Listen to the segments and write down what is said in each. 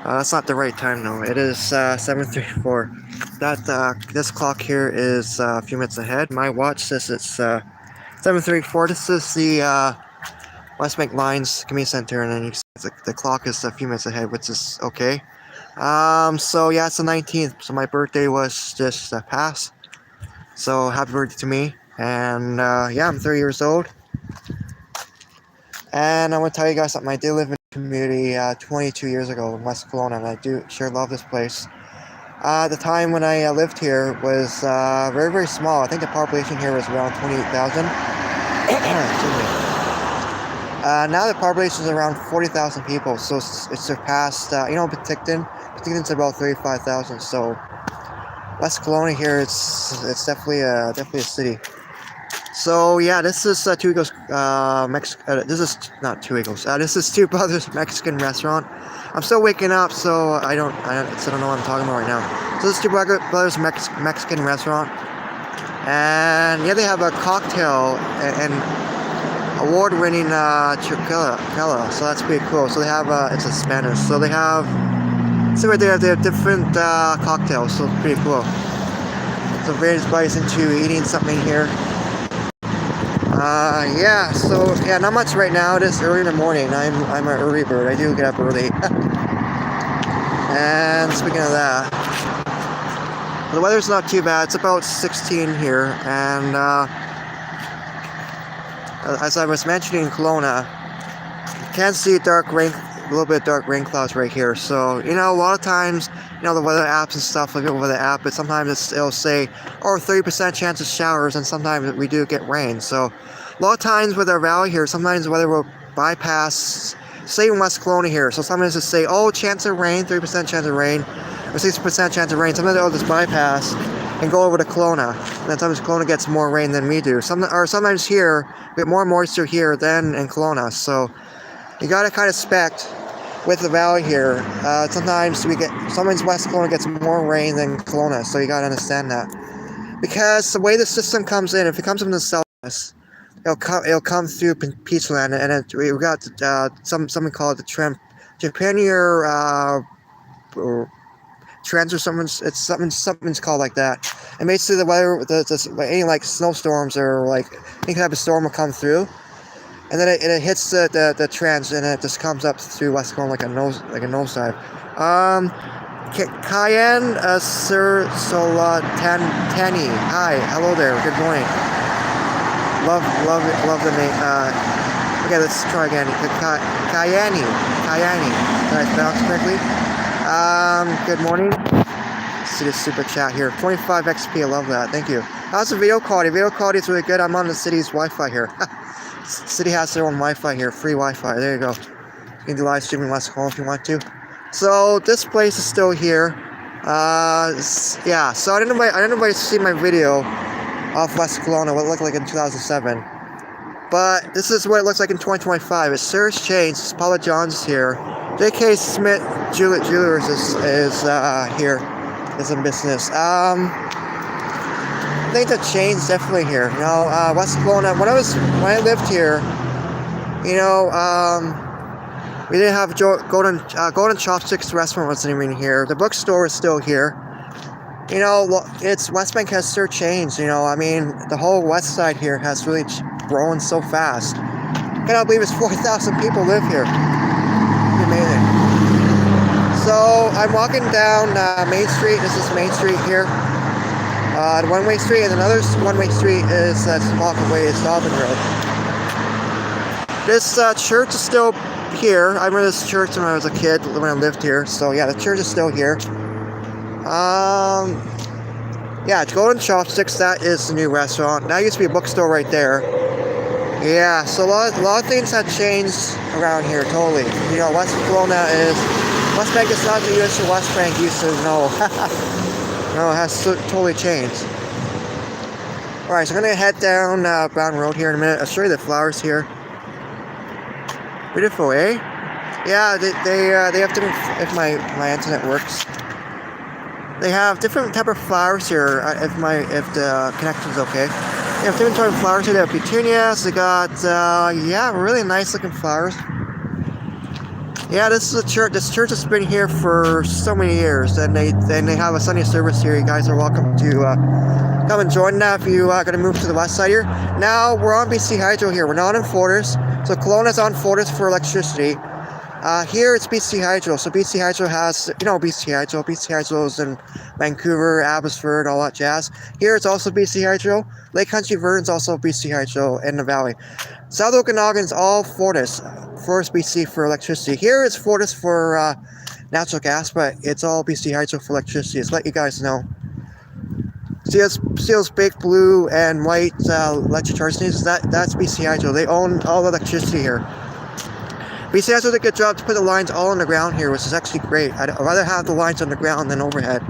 That's not the right time though. It is 7:34. This clock here is a few minutes ahead. My watch says it's 7:34. This is the West Bank Lines Community Center, and then you see the clock is a few minutes ahead, which is okay. So yeah, it's the 19th. So my birthday was just passed. So happy birthday to me. And yeah, I'm 30 years old. And I want to tell you guys something. I did live in a community 22 years ago in West Kelowna, and I do sure love this place. The time when I lived here was very, very small. I think the population here was around 28,000. Now the population is around 40,000 people, so it's surpassed, Penticton. Penticton's about 35,000, so West Kelowna here, it's definitely a city. So yeah, this is Two Eagles. This is not Two Eagles. This is Two Brothers Mexican restaurant. I'm still waking up, so I don't know what I'm talking about right now. So this is Two Brothers Mexican restaurant, and yeah, they have a cocktail and award-winning tequila. So that's pretty cool. So they have it's in Spanish. So they have right there. They have different cocktails. So it's pretty cool. So if anybody's into eating something here. Yeah, so yeah, not much right now. It is early in the morning. I'm an early bird. I do get up early. And speaking of that, the weather's not too bad. It's about 16 here, and as I was mentioning in Kelowna, you can see a little bit dark rain clouds right here. So a lot of times, the weather apps and stuff like over the app, but sometimes it'll say, 30% chance of showers, and sometimes we do get rain. So a lot of times with our valley here, sometimes the weather will bypass, say in West Kelowna here. So sometimes it'll say, chance of rain, 30% chance of rain, or 60% chance of rain. Sometimes it'll just bypass and go over to Kelowna. And then sometimes Kelowna gets more rain than we do. Sometimes here, we get more moisture here than in Kelowna. So you gotta kind of expect with the valley here, sometimes West Kelowna gets more rain than Kelowna, so you gotta understand that. Because the way the system comes in, if it comes from the southwest, it'll come through Peachland, and we got something called the Trans or something's called like that. And basically the weather, any like snowstorms or like any type of storm will come through. And then it hits the trans, and it just comes up through West Kelowna like a nosedive. Cayenne Sir Solatani. Hi, hello there. Good morning. Love the name. Okay, let's try again. Cayenne. Did I pronounce correctly? Good morning. Let's see the super chat here. 25 XP. I love that. Thank you. How's the video quality? Video quality is really good. I'm on the city's Wi-Fi here. City has their own Wi-Fi here, free Wi-Fi. There you go. You can do live streaming West Kelowna if you want to. So this place is still here. Yeah. So I didn't know see my video of West Kelowna, what it looked like in 2007. But this is what it looks like in 2025. It's sure has changed. Paula John's here. J.K. Smith Jewelers is here. Is in business. I think the change definitely here. West Kelowna. When I lived here, we didn't have Golden Chopsticks restaurant wasn't even here. The bookstore is still here. It's West Bank has sure changed. The whole west side here has really grown so fast. I cannot believe it's 4,000 people live here. It's amazing. So I'm walking down Main Street. This is Main Street here. The one-way street, and another one-way street is a block away is Dobbin Road. This church is still here. I remember this church when I was a kid, when I lived here. So yeah, the church is still here. Yeah, Golden Chopsticks, that is the new restaurant. Now used to be a bookstore right there. Yeah, so a lot of things have changed around here, totally. West Bank is not the usual West Bank used to know. No, it has totally changed. Alright, so I'm going to head down Brown Road here in a minute. I'll show you the flowers here. Beautiful, eh? Yeah, they have different, if my internet works. They have different type of flowers here, if the connection's okay. They have different type of flowers here. They have petunias, they got, yeah, really nice looking flowers. Yeah, this is a church. This church has been here for so many years, and they have a Sunday service here. You guys are welcome to come and join that if you gonna move to the west side here. Now we're on BC Hydro here. We're not on Fortis, so Kelowna's on Fortis for electricity. Here it's BC Hydro. So BC Hydro has, BC Hydro. BC Hydro's in Vancouver, Abbotsford, all that jazz. Here it's also BC Hydro. Lake Country Vern's also BC Hydro in the valley. South Okanagan's all Fortis BC for electricity. Here it's Fortis for natural gas, but it's all BC Hydro for electricity. Just let you guys know. See those big blue and white electric charge stations? That's BC Hydro. They own all the electricity here. BC Hydro did a good job to put the lines all on the ground here, which is actually great. I'd rather have the lines on the ground than overhead.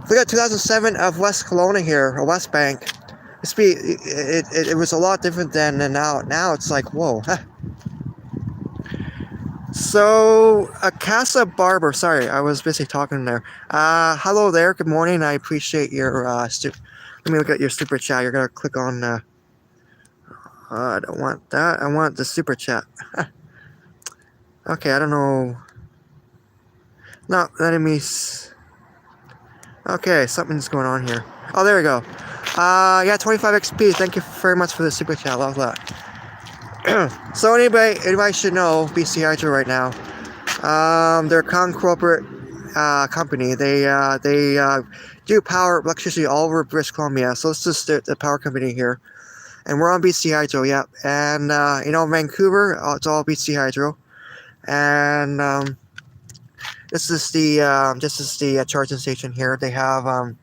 Look at 2007 of West Kelowna here, or West Bank. It was a lot different than now. Now it's like, whoa. So, Casa Barber, sorry, I was busy talking there. Hello there, good morning. I appreciate your, let me look at your super chat. You're going to click on, I don't want that. I want the super chat. Okay, I don't know. No, letting me, okay, something's going on here. Oh, there we go. Yeah, 25 XP. Thank you very much for the super chat. Love that. So anybody should know BC Hydro right now. They're a corporate company. They do power electricity all over British Columbia. So this is the power company here, and we're on BC Hydro. Yep. And Vancouver, it's all BC Hydro, and this is the charging station here. They have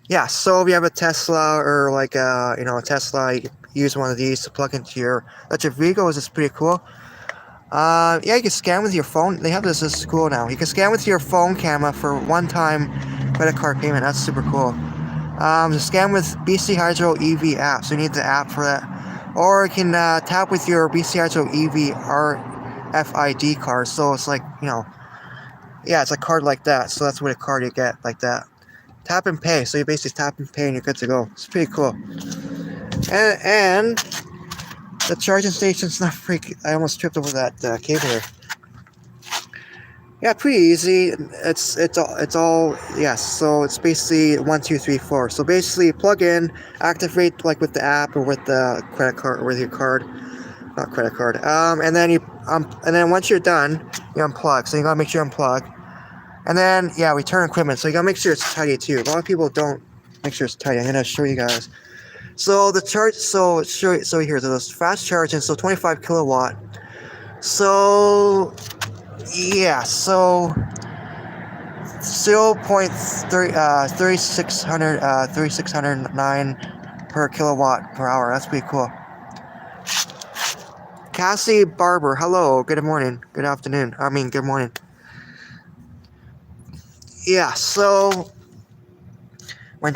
yeah, so if you have a Tesla or like a Tesla, you can use one of these to plug into your electric vehicles. It's pretty cool. Yeah, you can scan with your phone. They have this is cool now. You can scan with your phone camera for one-time credit card payment. That's super cool. Scan with BC Hydro EV app. So you need the app for that. Or you can tap with your BC Hydro EV RFID card. So it's like, yeah, it's a card like that. So that's what a card you get like that. Tap and pay. So you basically tap and pay and you're good to go. It's pretty cool. And the charging station's not freaking. I almost tripped over that cable there. Yeah, pretty easy. It's all yes. So it's basically 1, 2, 3, 4. So basically, plug in, activate like with the app or with the credit card or with your card, not credit card. And then once you're done, you unplug. So you gotta make sure you unplug. And then, yeah, return equipment. So you gotta make sure it's tidy too. A lot of people don't make sure it's tidy. I'm gonna show you guys. So the charge, so here, so this fast charging, so 25 kilowatt. So, yeah, so 3609 per kilowatt per hour. That's pretty cool. Cassie Barber, hello, good morning, good afternoon. Good morning. Yeah, so when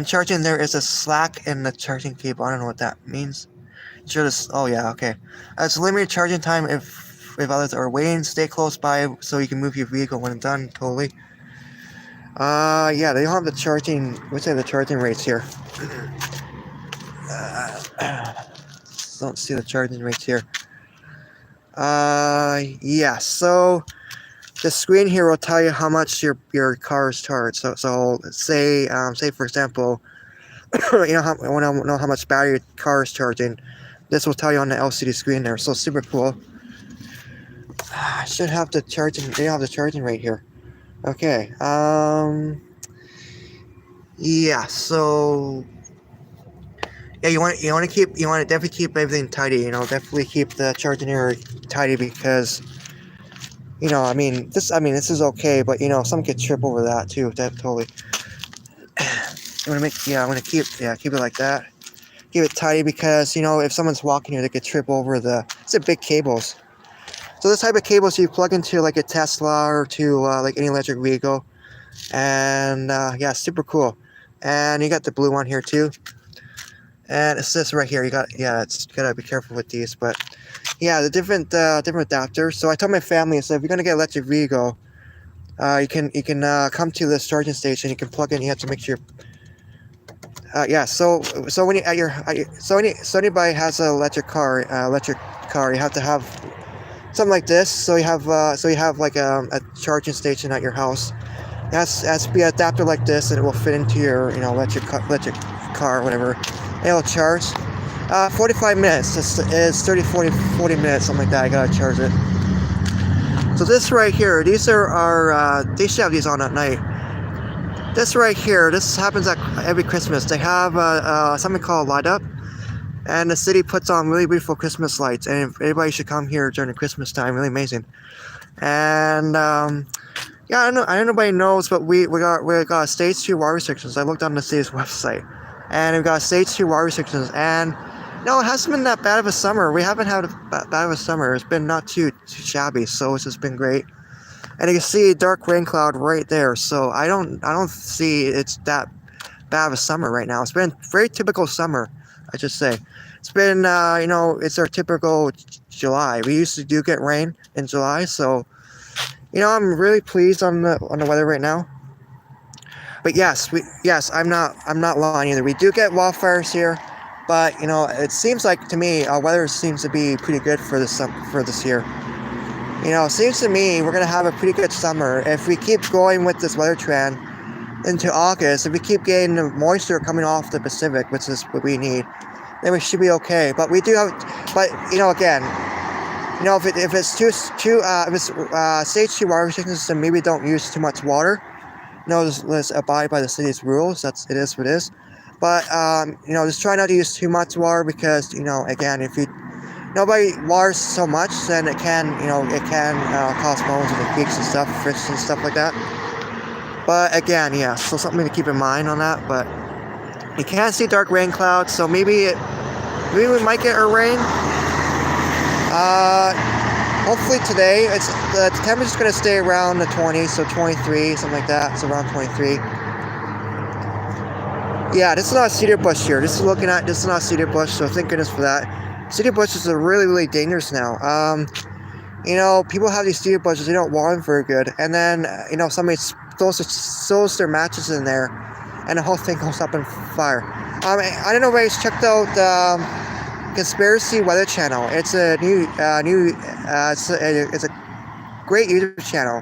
charging, there is a slack in the charging cable. I don't know what that means. Oh yeah, okay. It's limited charging time if others are waiting. Stay close by so you can move your vehicle when it's done. Totally. Yeah, they don't have the charging. What's the charging rates here? Don't see the charging rates here. Yeah. So the screen here will tell you how much your car is charged. So say for example, I want to know how much battery your car is charging. This will tell you on the LCD screen there. So super cool. I should have the charging. They have the charging rate here. Okay. Yeah. So yeah, you want to definitely keep everything tidy. Definitely keep the charging area tidy because. This is okay, but some could trip over that too. That totally. I'm gonna keep it like that. Keep it tidy because if someone's walking here, they could trip over it's a big cables. So this type of cables you plug into like a Tesla or to like any electric vehicle, and yeah, super cool. And you got the blue one here too. And it's this right here. It's gotta be careful with these, but. Yeah, the different adapters. So I told my family, so if you're gonna get an electric vehicle, you can come to this charging station. You can plug in. You have to make sure Yeah. So when you so anybody has an electric car, you have to have something like this. So you have like a charging station at your house. It has to be an adapter like this, and it will fit into your electric car, whatever. And it'll charge. 45 minutes. It's 30, 40 minutes, something like that. I gotta charge it. So this right here, these are they should have these on at night. This right here, this happens at every Christmas. They have something called Light Up, and the city puts on really beautiful Christmas lights, and everybody should come here during the Christmas time. Really amazing. And yeah, I don't know nobody knows, but we got stage 2 water restrictions. I looked on the city's website, and we've got stage 2 water restrictions, and no, it hasn't been that bad of a summer. We haven't had bad of a summer. It's been not too shabby, so it's just been great. And you can see a dark rain cloud right there. So I don't see it's that bad of a summer right now. It's been a very typical summer, I should say. It's been it's our typical July. We usually do get rain in July, so I'm really pleased on the weather right now. But yes, I'm not lying either. We do get wildfires here, but it seems like to me our weather seems to be pretty good for this year. It seems to me we're gonna have a pretty good summer if we keep going with this weather trend into August. If we keep getting the moisture coming off the Pacific, which is what we need, then we should be okay. But we do have, again, if it's stage 2 water restrictions, then maybe don't use too much water. Let's abide by the city's rules. It is what it is. But just try not to use too much water because again, if nobody waters so much, then it can cause problems with the creeks and stuff, fish and stuff like that. But again, yeah, so something to keep in mind on that. But you can't see dark rain clouds, so maybe we might get a rain. Hopefully today, the temperature's going to stay around the 20s, so 23, something like that. It's around 23. Yeah, this is not a cedar bush here. This is not a cedar bush, so thank goodness for that. Cedar bushes are really, really dangerous now. People have these cedar bushes, they don't water them very good, and then somebody throws their matches in there, and the whole thing goes up in fire. I don't know if you checked out Conspiracy Weather Channel. It's a it's a great YouTube channel,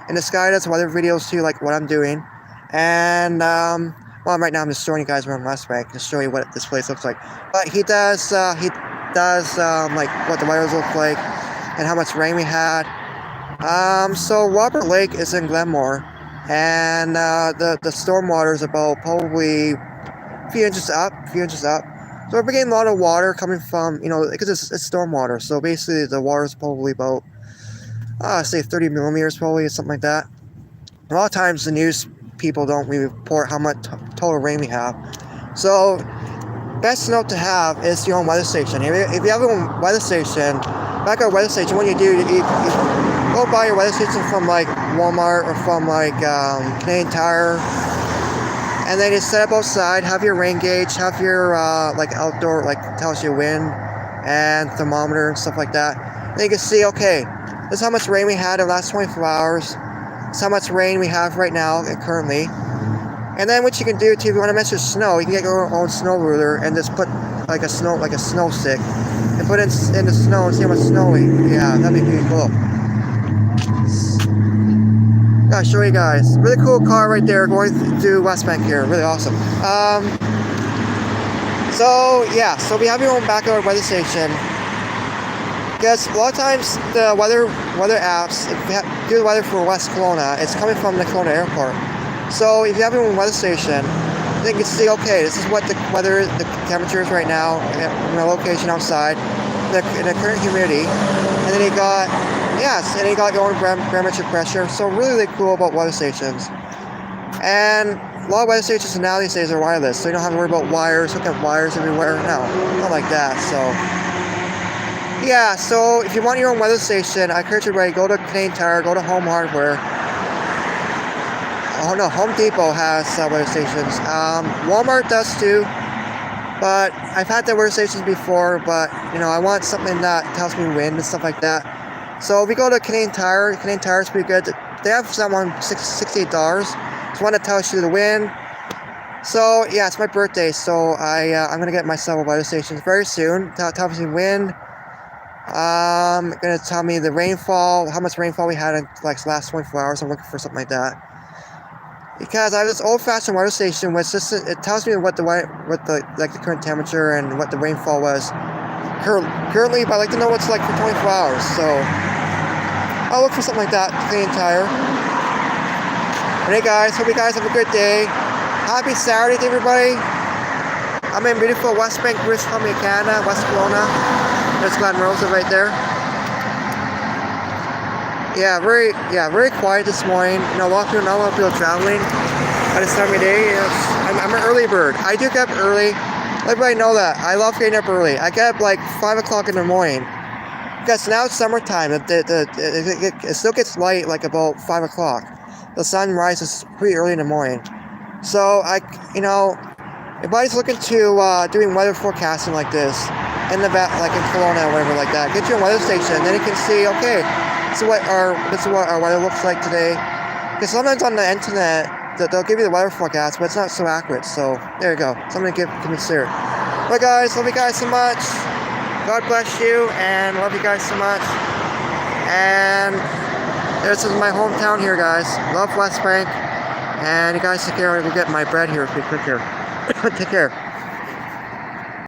and this guy does weather videos too, like what I'm doing. And right now I'm just showing you guys around West Bank to show you what this place looks like. But he does like what the weather look like and how much rain we had. So Robert Lake is in Glenmore, and the storm water is about probably a few inches up. So we're getting a lot of water coming from, because it's storm water. So basically the water is probably about, say 30 millimeters probably, something like that. A lot of times the news people don't really report how much total rain we have. So best note to have is your own weather station. If you have your own weather station, back at a weather station, what you do, you go buy your weather station from like Walmart or from like Canadian Tire. And then you set up outside, have your rain gauge, have your like outdoor, like tells you wind and thermometer and stuff like that. And you can see, okay, this is how much rain we had in the last 24 hours. This is how much rain we have right now currently. And then what you can do too, if you want to measure snow, you can get your own snow ruler and just put like a snow stick and put it in the snow and see how much snow yeah, that'd be pretty cool. I'll show you guys. Really cool car right there going through West Bank here. Really awesome. So we have your own backyard weather station. Because a lot of times the weather apps, if you do the weather for West Kelowna, it's coming from the Kelowna airport. So if you have your own weather station, then you can see, okay, this is what the weather, the temperature is right now, in the location outside, the current humidity, and then you got your own barometric pressure. So really cool about weather stations. And a lot of weather stations now these days are wireless, so you don't have to worry about wires, hook up wires everywhere. No, not like that. So yeah, so if you want your own weather station, I encourage everybody, go to Canadian Tire, go to Home Hardware. Oh no, Home Depot has weather stations. Walmart does too, but I've had their weather stations before, but I want something that tells me wind and stuff like that. So if we go to Canadian Tire is pretty good. They have some on $68. It's one that tells you the wind, So yeah, it's my birthday, so I'm gonna get myself a weather station very soon. Tell me wind. Gonna tell me the rainfall, how much rainfall we had in like the last 24 hours. I'm looking for something like that. Because I have this old-fashioned weather station, which just it tells me what the current temperature and what the rainfall was currently, but I'd like to know what's like for 24 hours. So I'll look for something like that for the entire. And hey guys, hope you guys have a good day. Happy Saturday to everybody. I'm in beautiful West Bank, British Columbia, Canada, West Kelowna. There's Glen Rosa right there. Yeah, very quiet this morning. You know, not a lot of people traveling at this time of day. I'm an early bird. I do get up early. Let everybody know that. I love getting up early. I get up like 5 o'clock in the morning. Because now it's summertime. It still gets light like about 5 o'clock. The sun rises pretty early in the morning. So everybody's looking to doing weather forecasting like this in the like in Kelowna or whatever like that. Get your weather station, then you can see, okay, this is what our weather looks like today. Because sometimes on the internet they'll give you the weather forecast, but it's not so accurate. So there you go. Something to consider. Well, guys, love you guys so much. God bless you, and love you guys so much. And this is my hometown here, guys. Love West Bank. And you guys take care. I'm gonna get my bread here pretty quick here. Take care.